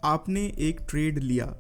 आपने एक ट्रेड लिया,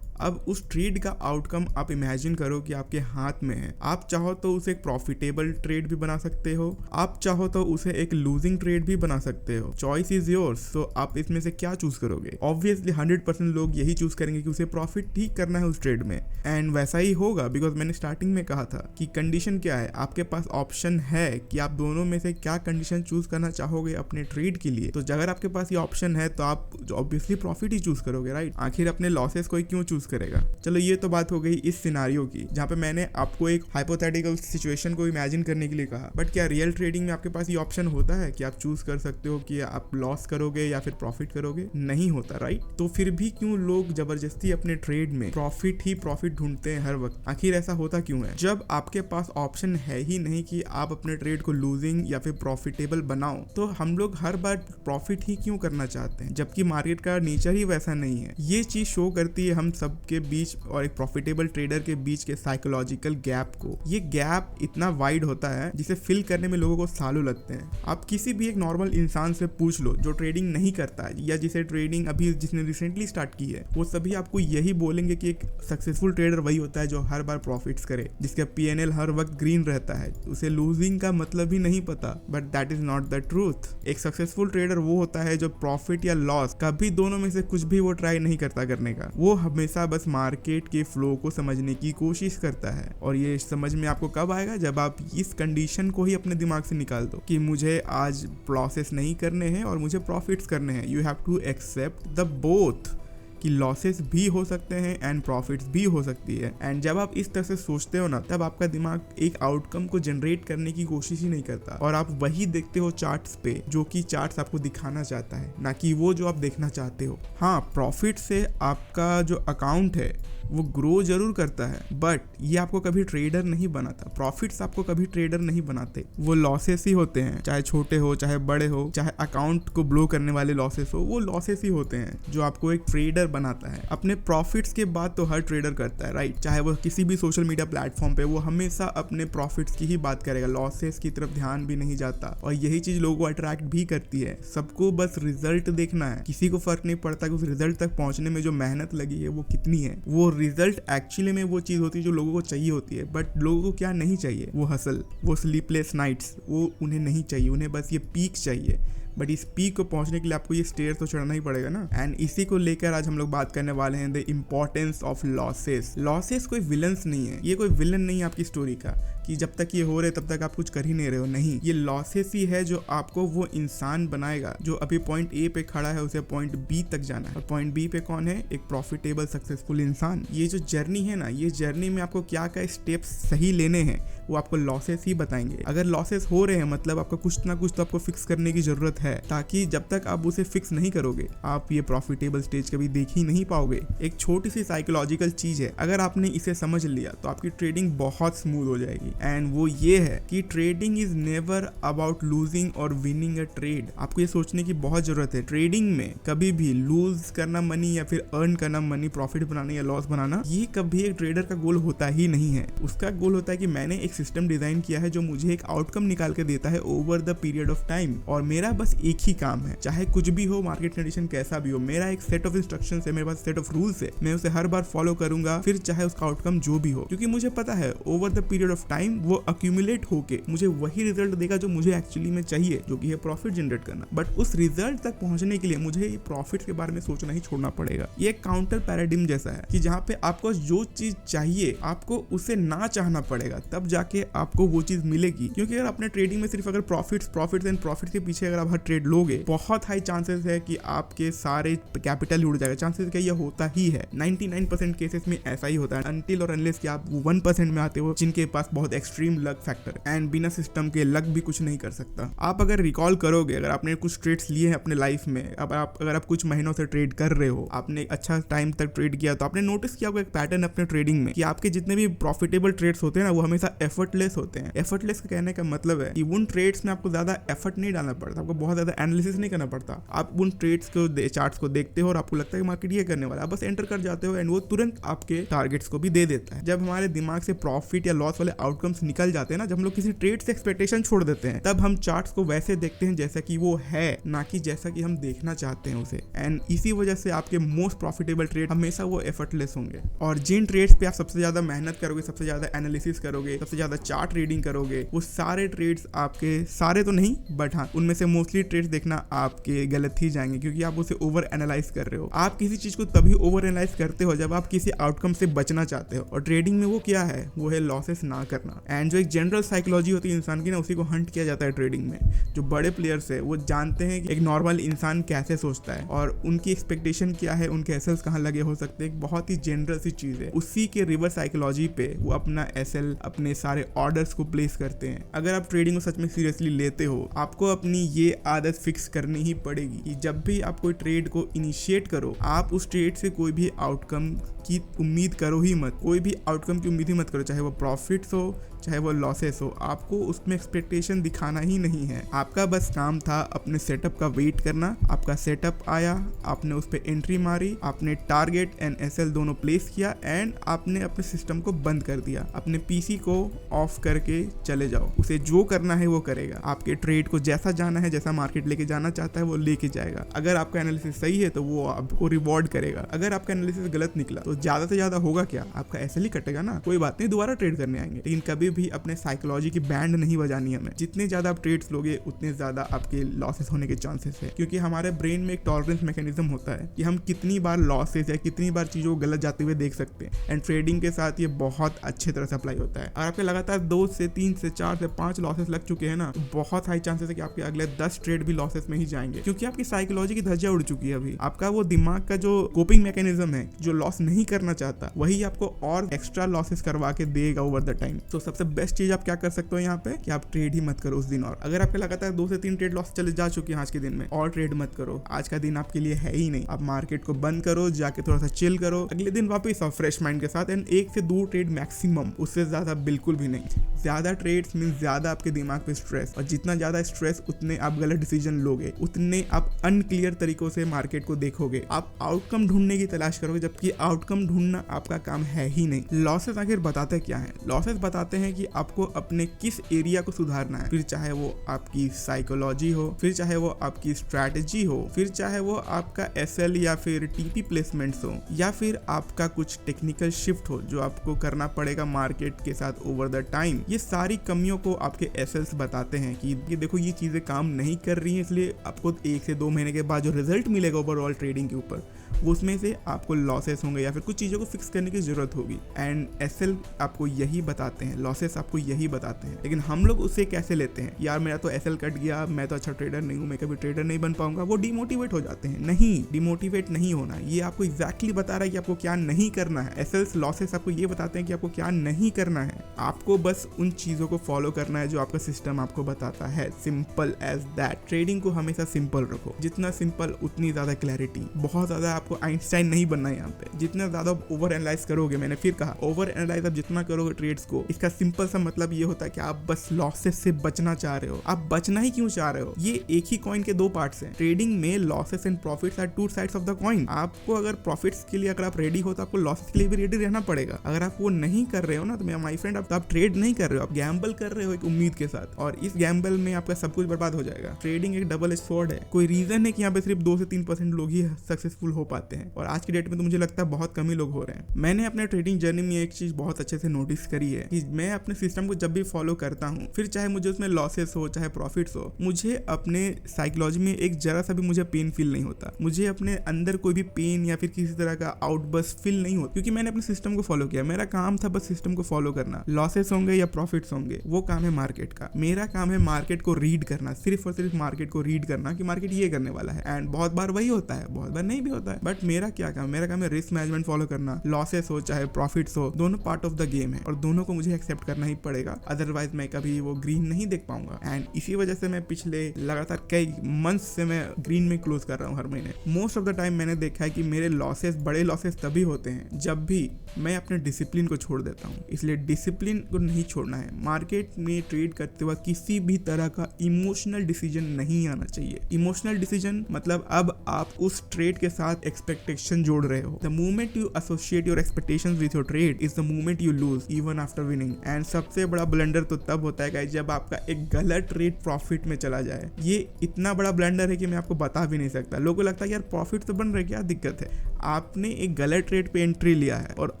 अब उस ट्रेड का आउटकम आप इमेजिन करो कि आपके हाथ में है। आप चाहो तो उसे एक प्रॉफिटेबल ट्रेड भी बना सकते हो, आप चाहो तो उसे एक लूजिंग ट्रेड भी बना सकते हो। Choice is yours. सो आप इसमें से क्या चूज करोगे? ऑब्वियसली 100% लोग यही चूज करेंगे कि उसे प्रॉफिट ठीक करना है उस ट्रेड में, एंड वैसा ही होगा। बिकॉज मैंने स्टार्टिंग में कहा था कि कंडीशन क्या है, आपके पास ऑप्शन है कि आप दोनों में से क्या कंडीशन चूज करना चाहोगे अपने ट्रेड के लिए। तो अगर आपके पास ये ऑप्शन है तो आप ऑब्वियसली प्रॉफिट ही चूज करोगे, राइट? आखिर अपने लॉसेस कोई क्यों चूज करेगा? चलो ये तो बात हो गई इस सिनारियो की, जहाँ पे मैंने आपको एक हाइपोथेटिकल सिचुएशन को इमेजिन करने के लिए कहा। बट क्या रियल ट्रेडिंग में आपके पास ये ऑप्शन होता है कि आप चूज कर सकते हो कि आप लॉस करोगे या फिर प्रॉफिट करोगे? नहीं होता, राइट? तो फिर भी क्यों लोग जबरदस्ती अपने ट्रेड में प्रॉफिट ही प्रॉफिट ढूंढते हैं हर वक्त? आखिर ऐसा होता क्यों है? जब आपके पास ऑप्शन है ही नहीं कि आप अपने ट्रेड को लूजिंग या फिर प्रॉफिटेबल बनाओ, तो हम लोग हर बार प्रॉफिट ही क्यों करना चाहते हैं, जबकि मार्केट का नेचर ही वैसा नहीं है। ये चीज शो करती है हम सबके बीच और एक प्रॉफिटेबल ट्रेडर के बीच के साइकोलॉजिकल गैप को। ये गैप इतना वाइड होता है जिसे फिल करने में लोगों को सालों लगते हैं। आप किसी भी एक नॉर्मल इंसान से पूछ लो जो ट्रेडिंग नहीं करता है या जिसे ट्रेडिंग अभी जिसने रिसेंटली स्टार्ट की है, वो सभी आपको यही बोलेंगे कि एक सक्सेसफुल ट्रेडर वही होता है जो हर बार प्रॉफिट्स करे, जिसका PNL हर वक्त ग्रीन रहता है, उसे लूजिंग का मतलब ही नहीं पता। But that is not the truth. एक सक्सेसफुल ट्रेडर वो होता है जो प्रॉफिट या लॉस कभी दोनों में से कुछ भी वो ट्राई नहीं करता करने का। वो हमेशा बस मार्केट के फ्लो को समझने की कोशिश करता है। और ये समझ में आपको कब आएगा? जब आप इस कंडीशन को ही अपने दिमाग से निकाल दो कि मुझे आज लॉसेस नहीं करने हैं और मुझे प्रॉफिट्स करने हैं। You have to accept the both, कि लॉसेस भी हो सकते हैं एंड प्रॉफिट्स भी हो सकती है। एंड जब आप इस तरह से सोचते हो ना, तब आपका दिमाग एक आउटकम को जनरेट करने की कोशिश ही नहीं करता और आप वही देखते हो चार्ट्स पे जो कि चार्ट्स आपको दिखाना चाहता है, ना कि वो जो आप देखना चाहते हो। हाँ, प्रॉफिट से आपका जो अकाउंट है वो ग्रो जरूर करता है, बट ये आपको कभी ट्रेडर नहीं बनाता। प्रॉफिट्स आपको कभी ट्रेडर नहीं बनाते, वो लॉसेस ही होते हैं, चाहे छोटे हो चाहे बड़े हो, चाहे अकाउंट को ब्लो करने वाले लॉसेस हो, वो लॉसेस ही होते हैं जो आपको एक ट्रेडर बनाता है। अपने प्रॉफिट्स के बाद तो हर ट्रेडर करता है, राइट? चाहे वो किसी भी सोशल मीडिया प्लेटफॉर्म पे, वो हमेशा अपने प्रॉफिट्स की ही बात करेगा, लॉसेस की तरफ ध्यान भी नहीं जाता। और यही चीज लोगों को अट्रैक्ट भी करती है। सबको बस रिजल्ट देखना है, किसी को फर्क नहीं पड़ता कि उस रिजल्ट तक पहुंचने में जो मेहनत लगी है वो कितनी है। वो रिजल्ट एक्चुअली में वो चीज होती है जो लोगों को चाहिए होती है। बट लोगों को क्या नहीं चाहिए? वो हसल, वो स्लीपलेस नाइट्स, वो उन्हें नहीं चाहिए। उन्हें बस ये पीक चाहिए। बट इस पीक को पहुंचने के लिए आपको ये स्टेयर तो चढ़ना ही पड़ेगा ना। एंड इसी को लेकर आज हम लोग बात करने वाले हैं, the importance of losses. Losses कोई विलन्स नहीं है, ये कोई विलन नहीं है आपकी स्टोरी का कि जब तक ये हो रहे तब तक आप कुछ कर ही नहीं रहे हो। नहीं, ये लॉसेस ही है जो आपको वो इंसान बनाएगा जो अभी पॉइंट A पे खड़ा है, उसे पॉइंट B तक जाना है। और पॉइंट B पे कौन है? एक प्रॉफिटेबल सक्सेसफुल इंसान। ये जो जर्नी है ना, ये जर्नी में आपको क्या क्या स्टेप्स सही लेने हैं वो आपको लॉसेस ही बताएंगे। अगर लॉसेस हो रहे हैं मतलब आपको कुछ ना कुछ तो आपको फिक्स करने की जरूरत है, ताकि जब तक आप उसे फिक्स नहीं करोगे आप ये प्रॉफिटेबल स्टेज कभी देख ही नहीं पाओगे। एक छोटी सी साइकोलॉजिकल चीज है, अगर आपने इसे समझ लिया तो आपकी ट्रेडिंग बहुत स्मूथ हो जाएगी। एंड वो ये है कि trading is never about losing और विनिंग अ ट्रेड। आपको ये सोचने की बहुत जरूरत है, ट्रेडिंग में कभी भी लूज करना मनी या फिर अर्न करना मनी, प्रॉफिट बनाना या लॉस बनाना, ये कभी एक ट्रेडर का गोल होता ही नहीं है। उसका गोल होता है कि मैंने एक सिस्टम डिजाइन किया है जो मुझे एक आउटकम निकाल के देता है over the period of time, और मेरा बस एक ही काम है, चाहे कुछ भी हो, मार्केट कंडीशन कैसा भी हो, मेरा एक सेट ऑफ इंस्ट्रक्शंस है, मेरे पास सेट ऑफ रूल्स है, मैं उसे हर बार फॉलो करूंगा, फिर चाहे उसका आउटकम जो भी हो, क्योंकि मुझे पता है over the period of time वो अक्यूमुलेट होके मुझे वही रिजल्ट देगा जो मुझे एक्चुअली में चाहिए, जो कि है प्रॉफिट जनरेट करना। बट उस रिजल्ट तक पहुंचने के लिए मुझे प्रॉफिट के बारे में सोचना ही छोड़ना पड़ेगा। ये काउंटर पैराडिम जैसा है कि जहाँ पे आपको जो चीज चाहिए आपको उसे ना चाहना पड़ेगा, तब जाके आपको वो चीज मिलेगी। क्योंकि अगर अपने ट्रेडिंग में सिर्फ अगर प्रॉफिट्स एंड प्रॉफिट के पीछे अगर आप हर ट्रेड लोगे, बहुत हाई चांसेस है कि आपके सारे कैपिटल उड़ जाएगा। चांसेस क्या, ये होता ही है, 99% केसेस में ऐसा ही होता है, अनटिल और अनलेस कि आप 1% में आते हो जिनके पास बहुत एक्सट्रीम लक फैक्टर, एंड बिना सिस्टम के लक भी कुछ नहीं कर सकता। आप अगर रिकॉल करोगे, अगर आपने कुछ ट्रेड्स लिए हैं अपने लाइफ में, अगर आप कुछ महीनों से ट्रेड कर रहे हो, आपने अच्छा टाइम तक ट्रेड किया, तो आपने नोटिस किया होगा एक पैटर्न अपने ट्रेडिंग में कि आपके जितने भी प्रॉफिटेबल ट्रेड्स होते हैं ना, वो हमेशा एफर्टलेस होते हैं। एफर्टलेस का कहने का मतलब है कि उन ट्रेड्स में आपको ज्यादा एफर्ट नहीं डालना पड़ता, आपको बहुत ज्यादा एनालिसिस नहीं करना पड़ता। आप उन ट्रेड्स को चार्ट्स को देखते हो और आपको लगता है कि मार्केट ये करने वाला है, आप बस एंटर कर जाते हो एंड वो तुरंत आपके टारगेट्स को भी दे देता है। जब हमारे दिमाग से प्रॉफिट या लॉस वाले आउटकम्स निकल जाते हैं ना, जब हम लोग किसी ट्रेड से एक्सपेक्टेशन छोड़ देते हैं, तब हम चार्ट्स को वैसे देखते हैं जैसा कि वो है, ना कि जैसा कि हम देखना चाहते हैं उसे। एंड इसी वजह से आपके मोस्ट प्रॉफिटेबल ट्रेड हमेशा वो एफर्टलेस होंगे। और जिन ट्रेड्स पे आप सबसे ज्यादा मेहनत करोगे, सबसे ज्यादा एनालिसिस करोगे, सबसे ज्यादा चार्ट रीडिंग करोगे, वो सारे ट्रेड्स आपके, सारे तो नहीं बट हाँ उनमें से मोस्टली ट्रेड्स देखना आपके गलत ही जाएंगे, क्योंकि आप उसे ओवर एनालाइज कर रहे हो। आप किसी चीज को तभी ओवर एनालाइज करते हो जब आप किसी आउटकम से बचना चाहते हो, और ट्रेडिंग में वो क्या है, वो है लॉसेस ना करना। एंड जो एक जनरल साइकोलॉजी होती है इंसान की ना, उसी को हंट किया जाता है ट्रेडिंग में। जो बड़े प्लेयर्स है वो जानते हैं कि एक नॉर्मल इंसान कैसे सोचता है और उनकी एक्सपेक्टेशन क्या है, उनके एसएल्स कहाँ लगे हो सकते हैं। एक बहुत ही जनरल सी चीज है, उसी के रिवर्स साइकोलॉजी पे वो अपना एसएल, अपने सारे ऑर्डर्स को प्लेस करते हैं। अगर आप ट्रेडिंग को सच में सीरियसली लेते हो, आपको अपनी ये आदत फिक्स करनी ही पड़ेगी कि जब भी आप कोई ट्रेड को इनिशिएट करो, आप उस ट्रेड से कोई भी आउटकम की उम्मीद करो ही मत। कोई भी आउटकम की उम्मीद ही मत करो, चाहे वो प्रॉफिट्स हो चाहे वो लॉसेस हो। आपको उसमें एक्सपेक्टेशन दिखाना ही नहीं है। आपका बस काम था अपने सेटअप का वेट करना। आपका सेटअप आया, आपने उस पर एंट्री मारी, आपने टारगेट एंड एसएल दोनों प्लेस किया एंड आपने अपने सिस्टम को बंद कर दिया। अपने पीसी को ऑफ करके चले जाओ। उसे जो करना है वो करेगा। आपके ट्रेड को जैसा जाना है, जैसा मार्केट लेके जाना चाहता है वो लेके जाएगा। अगर आपका एनालिसिस सही है तो वो आपको रिवॉर्ड करेगा। अगर आपका एनालिसिस गलत निकला तो ज्यादा से ज्यादा होगा क्या, आपका एसएल ही कटेगा ना। कोई बात नहीं, दोबारा ट्रेड करने आएंगे। लेकिन कभी भी अपने साइकोलॉजी की बैंड नहीं बजानी हमें। जितने ज्यादा आप ट्रेड्स लोगे उतने ज्यादा आपके लॉसेस होने के चांसेस है, क्योंकि हमारे ब्रेन में एक टॉलरेंस मैकेनिज्म होता है कि हम कितनी बार लॉसेस या कितनी बार चीजों को गलत जाते हुए देख सकते हैं। एंड ट्रेडिंग के साथ ये बहुत अच्छे तरह से अप्लाई होता है। और आपके लगातार 2 से 3 से 4 से 5 लॉसेस लग चुके हैं ना, तो बहुत हाई चांसेस है कि आपके अगले 10 ट्रेड भी लॉसेस में ही जाएंगे, क्योंकि आपकी साइकोलॉजी की धज्जियां उड़ चुकी है। अभी आपका वो दिमाग का जो कोपिंग मैकेनिज्म है, जो लॉस नहीं करना चाहता, वही आपको और एक्स्ट्रा लॉसेस करवा के देगा ओवर द टाइम। तो सबसे बेस्ट चीज आप क्या कर सकते हो यहाँ पे कि आप ट्रेड ही मत करो उस दिन। और अगर आपके लगातार 2 से 3 ट्रेड लॉस चले जा चुके हैं आज के दिन में, और ट्रेड मत करो। आज का दिन आपके लिए है ही नहीं। आप मार्केट को बंद करो, जाके थोड़ा सा चिल करो, अगले दिन वापस आओ फ्रेश माइंड के साथ। एंड 1 से 2 ट्रेड मैक्सिमम, उससे ज्यादा बिल्कुल भी नहीं। ज्यादा ट्रेड्स मीन ज्यादा आपके दिमाग पे स्ट्रेस, और जितना ज्यादा स्ट्रेस उतने आप गलत डिसीजन लोगे, उतने आप अनक्लियर तरीकों से मार्केट को देखोगे। आप आउटकम ढूंढने की तलाश करोगे, जबकि आउटकम ढूंढना आपका काम है ही नहीं। लॉसेस आखिर बताते क्या है? लॉसेस बताते हैं कि आपको अपने किस एरिया को सुधारना है। फिर चाहे वो आपकी साइकोलॉजी हो, फिर चाहे वो आपकी स्ट्रैटेजी हो, फिर चाहे वो आपका एसएल या फिर टीपी प्लेसमेंट्स हो, या फिर आपका कुछ टेक्निकल शिफ्ट हो जो आपको करना पड़ेगा मार्केट के साथ ओवर द टाइम। ये सारी कमियों को आपके एसएल्स बताते हैं कि देखो ये चीजें काम नहीं कर रही हैं, इसलिए आपको 1 से 2 महीने के बाद जो रिजल्ट मिलेगा ओवरऑल ट्रेडिंग के ऊपर, वो उसमें से आपको लॉसेस होंगे या फिर कुछ चीज़ों को फिक्स करने की जरूरत होगी। एंड एसएल आपको यही बताते हैं, लॉसेस आपको यही बताते हैं। लेकिन हम लोग उससे कैसे लेते हैं, यार मेरा तो एसएल कट गया, मैं तो अच्छा ट्रेडर नहीं हूँ, मैं कभी ट्रेडर नहीं बन पाऊंगा, वो डिमोटिवेट हो जाते हैं। नहीं, डिमोटिवेट नहीं होना। ये आपको एग्जैक्टली बता रहा है कि आपको क्या नहीं करना है। एसएल्स लॉसेस आपको ये बताते हैं कि आपको क्या नहीं करना है। आपको बस उन चीज़ों को फॉलो करना है जो आपका सिस्टम आपको बताता है। Simple as that. ट्रेडिंग को हमेशा सिंपल रखो। जितना सिंपल उतनी ज्यादा क्लैरिटी। बहुत ज्यादा आपको आइंस्टाइन नहीं बनना है यहाँ पे। जितना ज्यादा ओवर एनालाइज करोगे, मैंने फिर कहा ओवर एनालाइज आप जितना करोगे ट्रेड्स को, इसका सिंपल सा मतलब ये होता है कि आप बस लॉसेस से बचना चाह रहे हो। आप बचना ही क्यों चाह रहे हो? ये एक ही कॉइन के 2 पार्ट्स हैं। ट्रेडिंग में losses and profits are 2 sides of the coin. आपको अगर प्रॉफिट्स के लिए अगर आप रेडी हो तो आपको लॉसेस के लिए भी रेडी रहना पड़ेगा। अगर आप वो नहीं कर रहे हो ना, तो माय फ्रेंड आप ट्रेड नहीं कर रहे हो, आप गैम्बल कर रहे हो एक उम्मीद के साथ, और इस गैम्बल में आपका सब कुछ बर्बाद हो जाएगा। ट्रेडिंग एक डबल एज स्वॉर्ड है। कोई रीजन है कि यहाँ पे सिर्फ 2 से 3% लोग ही सक्सेसफुल हो पाते हैं, और आज की डेट में तो मुझे लगता है बहुत कम ही लोग हो रहे हैं। मैंने अपने ट्रेडिंग जर्नी में एक चीज बहुत अच्छे से नोटिस करी है कि मैं अपने सिस्टम को जब भी फॉलो करता हूँ, फिर चाहे मुझे उसमें लॉसेस हो चाहे प्रॉफिट्स हो, मुझे अपने साइकोलॉजी में एक जरा सा भी मुझे पेन फील नहीं होता। मुझे अपने अंदर कोई भी पेन या फिर किसी तरह का आउटबर्स्ट फील नहीं होता, क्योंकि मैंने अपने सिस्टम को फॉलो किया। मेरा काम था बस सिस्टम को फॉलो करना। लॉसेस होंगे या प्रॉफिट्स होंगे, वो काम है मार्केट का। मेरा काम है मार्केट को रीड करना, सिर्फ और सिर्फ मार्केट को रीड करना कि मार्केट ये करने वाला है। एंड बहुत बार वही होता है, बहुत बार नहीं भी होता है। बट मेरा क्या काम? मेरा काम है रिस्क मैनेजमेंट फॉलो करना। लॉसेस हो चाहे प्रॉफिट्स हो, दोनों पार्ट ऑफ द गेम है, और दोनों को मुझे एक्सेप्ट करना ही पड़ेगा, अदरवाइज मैं कभी वो ग्रीन नहीं देख पाऊंगा। एंड इसी वजह से मैं पिछले लगातार कई मंथ्स से मैं ग्रीन में क्लोज कर रहा हूँ हर महीने। मोस्ट ऑफ द टाइम मैंने देखा है कि मेरे लॉसेस, बड़े लॉसेस तभी होते हैं जब भी मैं अपने डिसिप्लिन को छोड़ देता हूँ। इसलिए डिसिप्लिन को नहीं छोड़ना है। मार्केट में ट्रेड करते वक्त किसी भी तरह का इमोशनल डिसीजन नहीं आना चाहिए। इमोशनल डिसीजन मतलब अब आप उस ट्रेड के साथ एक्सपेक्टेशन जोड़ रहे हो। The moment you associate your expectations with your trade is the moment you lose even after winning. And सबसे बड़ा ब्लंडर तो तब होता है गाइस जब आपका एक गलत ट्रेड प्रॉफिट में चला जाए। ये इतना बड़ा ब्लंडर है कि मैं आपको बता भी नहीं सकता। लोगों को लगता है यार प्रॉफिट तो बन रहा है, क्या दिक्कत है। आपने एक गलत ट्रेड पे एंट्री लिया है और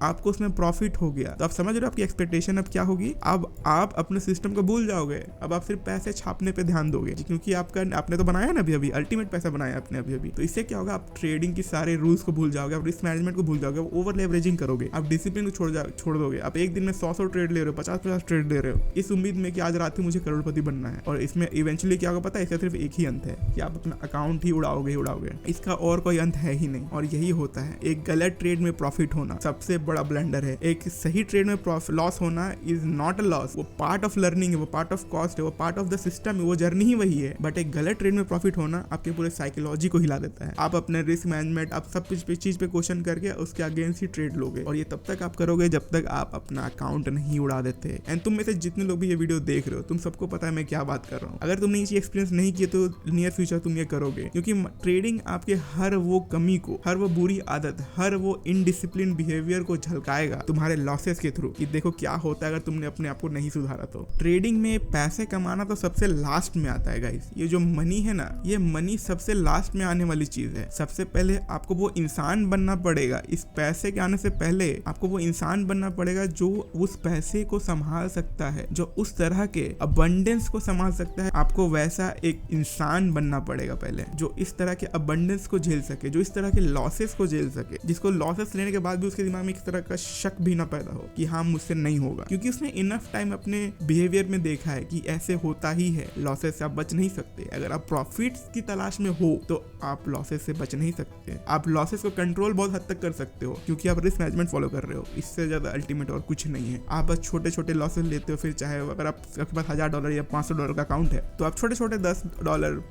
आपको उसमें प्रॉफिट हो गया, तो आप समझ रहे हो आपकी एक्सपेक्टेशन अब क्या होगी। अब आप अपने सिस्टम को भूल जाओगे, अब आप सिर्फ पैसे छापने पे ध्यान दोगे, क्योंकि आपने तो बनाया ना अभी अल्टीमेट पैसा बनाया आपने अभी। तो इससे क्या होगा, आप ट्रेडिंग की सारे रूल्स को भूल जाओगे, आप रिस्क मैनेजमेंट को भूल जाओगे, ओवर लेवरेजिंग करोगे, आप डिसिप्लिन को छोड़ दोगे। आप एक दिन में 100 ट्रेड ले रहे हो, 50 ट्रेड ले रहे हो, इस उम्मीद में कि आज रात में मुझे करोड़पति बनना है। और इसमें इवेंचुअली क्या होगा पता है, इसका सिर्फ एक ही अंत है कि आप अपना अकाउंट ही उड़ाओगे। इसका और कोई अंत है ही नहीं। और यही होता है, एक गलत ट्रेड में प्रॉफिट होना सबसे बड़ा ब्लंडर है। एक सही ट्रेड में लॉस होना इज नॉट अ लॉस, वो पार्ट ऑफ लर्निंग है, वो पार्ट ऑफ कॉस्ट है, वो पार्ट ऑफ द सिस्टम है, वो जर्नी ही वही है। बट एक गलत ट्रेड में प्रॉफिट होना आपके पूरे साइकोलॉजी को हिला देता है। आप अपने रिस्क मैनेजमेंट, आप सब कुछ चीज पे क्वेश्चन करके उसके अगेंस्ट ही ट्रेड लोगे। और ये तब तक आप करोगे जब तक आप अपना अकाउंट नहीं उड़ा देते। एंड तुम में से जितने लोग भी ये वीडियो देख रहे हो, तुम सबको पता है मैं क्या बात कर रहा हूँ। अगर तुमने ये चीज एक्सपीरियंस नहीं किया तो नियर फ्यूचर तुम ये करोगे, क्योंकि ट्रेडिंग आपके हर वो कमी को, हर वो बुरी आदत, हर वो इनडिसिप्लिन बिहेवियर को झलकाएगा तुम्हारे लॉसेस के थ्रू। कि देखो क्या होता है अगर तुमने अपने आप को नहीं सुधारा तो। ट्रेडिंग में पैसे कमाना तो सबसे लास्ट में आता है गाइस। ये जो मनी है ना, ये मनी सबसे लास्ट में आने वाली चीज है। सबसे पहले आपको वो इंसान बनना पड़ेगा। इस पैसे के आने से पहले आपको वो इंसान बनना पड़ेगा जो उस पैसे को संभाल सकता है, जो उस तरह के अबंडेंस को संभाल सकता है। आपको वैसा एक इंसान बनना पड़ेगा पहले, जो इस तरह के अबंडेंस को झेल सके, जो इस तरह के लॉसेस को झेल सके, जिसको लॉसेस लेने के बाद भी उसके दिमाग में इस तरह का शक भी ना पैदा हो कि हाँ मुझसे नहीं होगा, क्योंकि उसने इनफ टाइम अपने बिहेवियर में देखा है कि ऐसे होता ही है। लॉसेस से आप बच नहीं सकते। अगर आप प्रॉफिट्स की तलाश में हो तो आप लॉसेस से बच नहीं सकते। आप लॉसेस को कंट्रोल बहुत हद तक कर सकते हो, क्योंकि आप रिस्क मैनेजमेंट फॉलो कर रहे हो। इससे ज्यादा अल्टीमेट और कुछ नहीं है। आप बस छोटे छोटे लॉसेस लेते हो। फिर चाहे अगर आपके पास $1000 या $500 का अकाउंट है तो आप छोटे छोटे $10,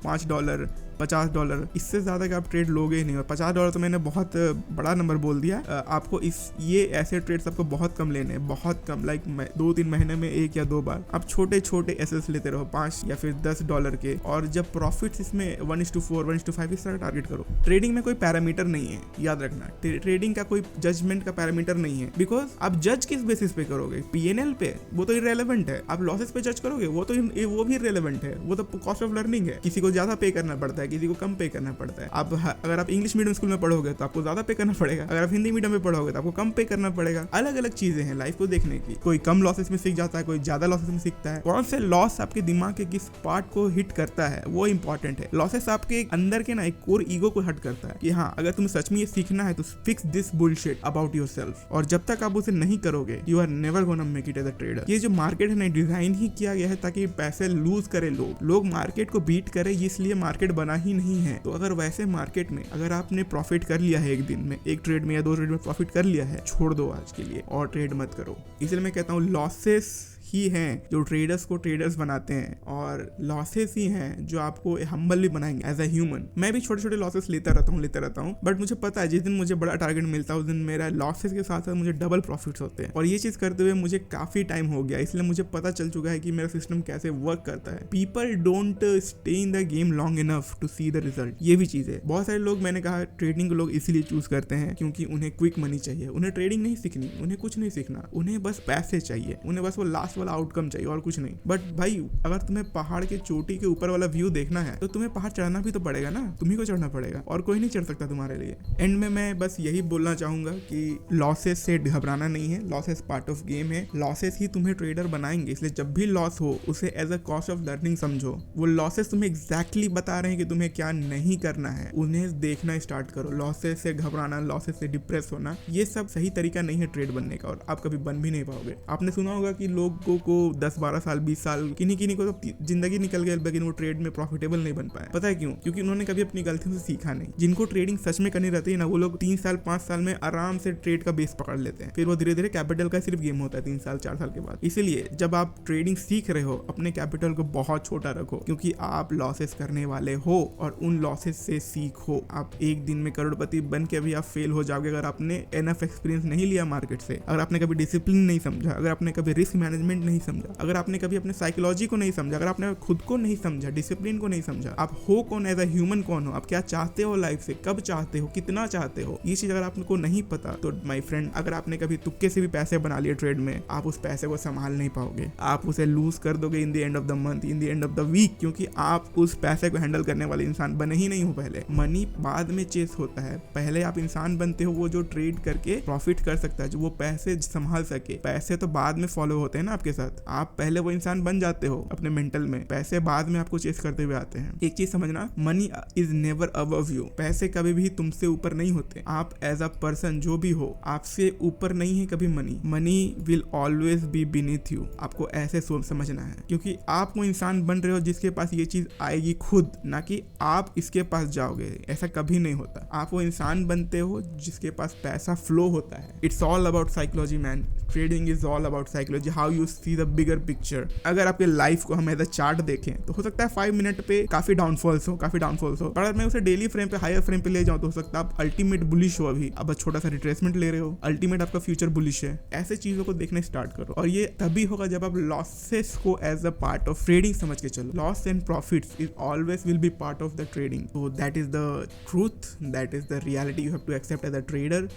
$5, $50, इससे ज्यादा का आप ट्रेड लोगे ही नहीं। और $50 तो मैंने बहुत बड़ा नंबर बोल दिया। आपको ये ऐसे ट्रेड्स आपको बहुत कम लेने हैं, बहुत कम, लाइक 2-3 महीने में 1 या 2 बार। आप छोटे छोटे एसेट्स लेते रहो, $5 या फिर $10 के। और जब प्रॉफिट्स इसमें 1:4, 1:5 इस तरह टारगेट करो। ट्रेडिंग में कोई पैरामीटर नहीं है, याद रखना। ट्रेडिंग का कोई जजमेंट का पैरामीटर नहीं है, बिकॉज आप जज किस बेसिस पे करोगे? PNL पे? वो तो इररेलेवेंट है। आप लॉसेस पे जज करोगे, वो भी इररेलेवेंट है। वो तो कॉस्ट ऑफ लर्निंग है। किसी को ज्यादा पे करना पड़ता है, किसी को कम पे करना पड़ता है। अगर आप इंग्लिश मीडियम स्कूल में पढ़ोगे तो आपको ज्यादा पे करना पड़ेगा, अगर आप हिंदी मीडियम में पढ़ोगे तो आपको कम पे करना पड़ेगा। अलग अलग चीजें हैं लाइफ को देखने की। कोई कम लॉसेस में सीख जाता है, कोई ज्यादा लॉसेस में सीखता है। कौन से लॉस आपके दिमाग के किस पार्ट को हिट करता है वो इंपॉर्टेंट है। लॉसेस आपके अंदर के ना एक कोर ईगो को हट करता है कि हाँ अगर तुम्हें सच में ये सीखना है तो fix this bullshit about yourself. और जब तक आप उसे नहीं करोगे you are never gonna make it as a trader. ये जो मार्केट है ना, डिजाइन ही किया गया है ताकि पैसे लूज करे लोग मार्केट को बीट करे, इसलिए मार्केट बना ही नहीं है। तो अगर वैसे मार्केट में अगर आपने प्रॉफिट कर लिया है, एक दिन में एक ट्रेड में या 2 ट्रेड में प्रॉफिट कर लिया है, छोड़ दो आज के लिए और ट्रेड मत करो। इसलिए मैं कहता हूँ लॉसेस ही हैं जो ट्रेडर्स को ट्रेडर्स बनाते हैं, और लॉसेस ही हैं जो आपको हम्बल भी बनाएंगे एज अ ह्यूमन। मैं भी छोटे छोटे लॉसेस लेता रहता हूँ, बट मुझे पता है जिस दिन मुझे बड़ा टारगेट मिलता है उस दिन मेरा लॉसेस के साथ साथ मुझे डबल प्रॉफिट्स होते हैं। और ये चीज करते हुए मुझे काफी टाइम हो गया, इसलिए मुझे पता चल चुका है कि मेरा सिस्टम कैसे वर्क करता है। People don't stay in the game long enough to see the result. ये भी चीज है। बहुत सारे लोग, मैंने कहा ट्रेडिंग को लोग इसीलिए चूज करते हैं क्योंकि उन्हें क्विक मनी चाहिए। उन्हें ट्रेडिंग नहीं सीखनी, उन्हें कुछ नहीं सीखना, उन्हें बस पैसे चाहिए, उन्हें बस वो लास्ट वाला आउटकम चाहिए और कुछ नहीं। बट भाई अगर तुम्हें पहाड़ के चोटी के ऊपर वाला व्यू देखना है तो तुम्हें पहाड़ चढ़ना भी तो पड़ेगा ना, तुम्ही को चढ़ना पड़ेगा और कोई नहीं चढ़ सकता तुम्हारे लिए। एंड में मैं बस यही बोलना चाहूंगा कि लॉसेस से घबराना नहीं है। लॉसेस पार्ट ऑफ गेम है। लॉसेस ही तुम्हें ट्रेडर बनाएंगे, इसलिए जब भी लॉस हो उसे as a cost of learning समझो। वो लॉसेस तुम्हें एग्जैक्टली बता रहे हैं कि तुम्हें क्या नहीं करना है, उन्हें देखना स्टार्ट करो। लॉसेस से घबराना, लॉसेस से डिप्रेस होना, ये सब सही तरीका नहीं है ट्रेड बनने का, और आप कभी बन भी नहीं पाओगे। आपने सुना होगा कि लोगों को 10-12 साल 20 साल किन्हीं को तो जिंदगी निकल गई लेकिन वो ट्रेड में प्रॉफिटेबल नहीं बन पाए। पता है क्यों? क्योंकि उन्होंने कभी अपनी गलतियों से सीखा नहीं। जिनको ट्रेडिंग सच में करनी रहती है ना, वो लोग 3 साल 5 साल में आराम से ट्रेड का बेस पकड़ लेते हैं। फिर वो धीरे धीरे कैपिटल का सिर्फ गेम होता है 3 साल 4 साल के बाद। इसीलिए जब आप ट्रेडिंग सीख रहे हो अपने कैपिटल को बहुत छोटा रखो, क्योंकि आप लॉसेस करने वाले हो और उन लॉसेस से सीखो। आप एक दिन में करोड़पति बन के भी आप फेल हो जाओगे अगर आपने एनफ एक्सपीरियंस नहीं लिया मार्केट से, अगर आपने कभी डिसिप्लिन नहीं समझा, अगर आपने कभी रिस्क मैनेजमेंट एलिमेंट नहीं समझा, अगर आपने कभी अपने साइकोलॉजी को नहीं समझा, अगर आपने खुद को नहीं समझा, डिसिप्लिन को नहीं समझा, आप हो कौन, एज अ ह्यूमन कौन हो, आप क्या चाहते हो लाइफ से, कब चाहते हो, कितना चाहते हो, ये चीज अगर आपको नहीं पता तो माय फ्रेंड, अगर आपने कभी तुक्के से भी पैसे बना लिए ट्रेड में, आप उस पैसे को संभाल नहीं पाओगे, आप उसे लूज कर दोगे in the end of the month, in the end of the week, क्योंकि आप उस पैसे को हैंडल करने वाले इंसान बने ही नहीं हो। पहले मनी बाद में चेस होता है, पहले आप इंसान बनते हो वो जो ट्रेड करके प्रॉफिट कर सकता है, जो वो पैसे संभाल सके। पैसे तो बाद में फॉलो होते हैं ना आपके साथ, आप पहले वो इंसान बन जाते हो अपने मेंटल में, पैसे बाद में आपको चेस करते हुए आते हैं। एक चीज समझना, money is never above you, पैसे कभी भी तुमसे ऊपर नहीं होते, आप एज अ पर्सन जो भी हो आपसे ऊपर नहीं है कभी money, money will always be beneath you, आपको ऐसे समझना है, क्योंकि आप वो इंसान बन रहे हो जिसके पास ये चीज आएगी खुद, ना कि आप इसके पास जाओगे, ऐसा कभी नहीं होता। आप वो इंसान बनते हो जिसके पास पैसा फ्लो होता है। It's all about psychology man, trading is all about psychology, how you see the bigger picture. अगर आपके लाइफ को हम एज अ चार्ट देखें तो हो सकता है 5 मिनट पे काफी डाउनफॉल्स हो, पर अगर मैं उसे डेली फ्रेम पे, हायर फ्रेम पे ले जाऊं तो हो सकता है आप अल्टीमेट बुलिश हो, अभी अब छोटा सा रिट्रेसमेंट ले रहे हो, अल्टीमेट आपका फ्यूचर बुलिश है। ऐसे चीजों को देखने स्टार्ट करो, और ये तभी होगा जब आप लॉसेस को as a part of trading समझ के चलो। Loss and profits is always will be part of the trading, so that is the truth, that is the reality you have to accept as a trader,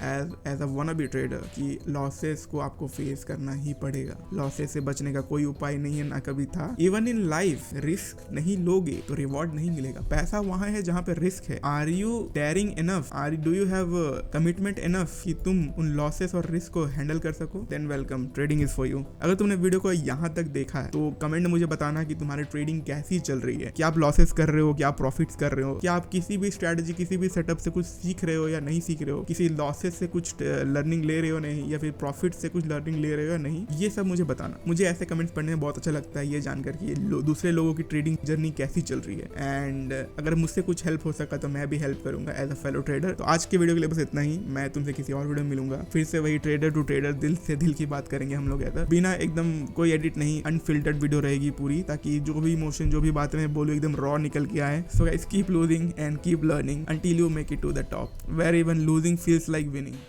as a wannabe trader, कि losses को आपको face करना ही पड़ेगा। Losses से बचने का कोई उपाय नहीं है, ना कभी था। इवन इन लाइफ रिस्क नहीं लोगे तो रिवॉर्ड नहीं मिलेगा। पैसा वहां है जहां पे रिस्क है। Are you daring enough, do you have commitment enough कि तुम उन लॉसेस और रिस्क को हैंडल कर सको? Than welcome, trading is for you. अगर तुमने वीडियो को यहाँ तक देखा है तो कमेंट में मुझे बताना कि तुम्हारी ट्रेडिंग कैसी चल रही है, क्या आप लॉसेस कर रहे हो, क्या आप प्रॉफिट्स कर रहे हो, क्या आप किसी भी स्ट्रेटेजी, किसी भी सेटअप से कुछ सीख रहे हो या नहीं सीख रहे हो, किसी लॉसेस से कुछ लर्निंग ले रहे हो नहीं, या फिर प्रॉफिट से कुछ लर्निंग ले रहे हो या नहीं, ये सब मुझे बताना। मुझे ऐसे कमेंट्स पढ़ने में बहुत अच्छा लगता है ये जानकर कि दूसरे लोगों की ट्रेडिंग जर्नी कैसी चल रही है। एंड अगर मुझसे कुछ हेल्प हो सका तो मैं भी हेल्प करूंगा एज अ फेलो ट्रेडर। तो आज के वीडियो के लिए बस इतना ही, मैं तुमसे किसी और वीडियो में मिलूंगा, फिर से वही ट्रेडर टू ट्रेडर, दिल से दिल की बात करेंगे हम लोग, ऐसा बिना एकदम कोई एडिट नहीं, अनफिल्टर्ड वीडियो रहेगी पूरी, ताकि जो भी इमोशन, जो भी बातें मैं बोलूं एकदम रॉ निकल के आए। So guys, keep losing and keep learning until you make it to the top, where even losing feels like winning.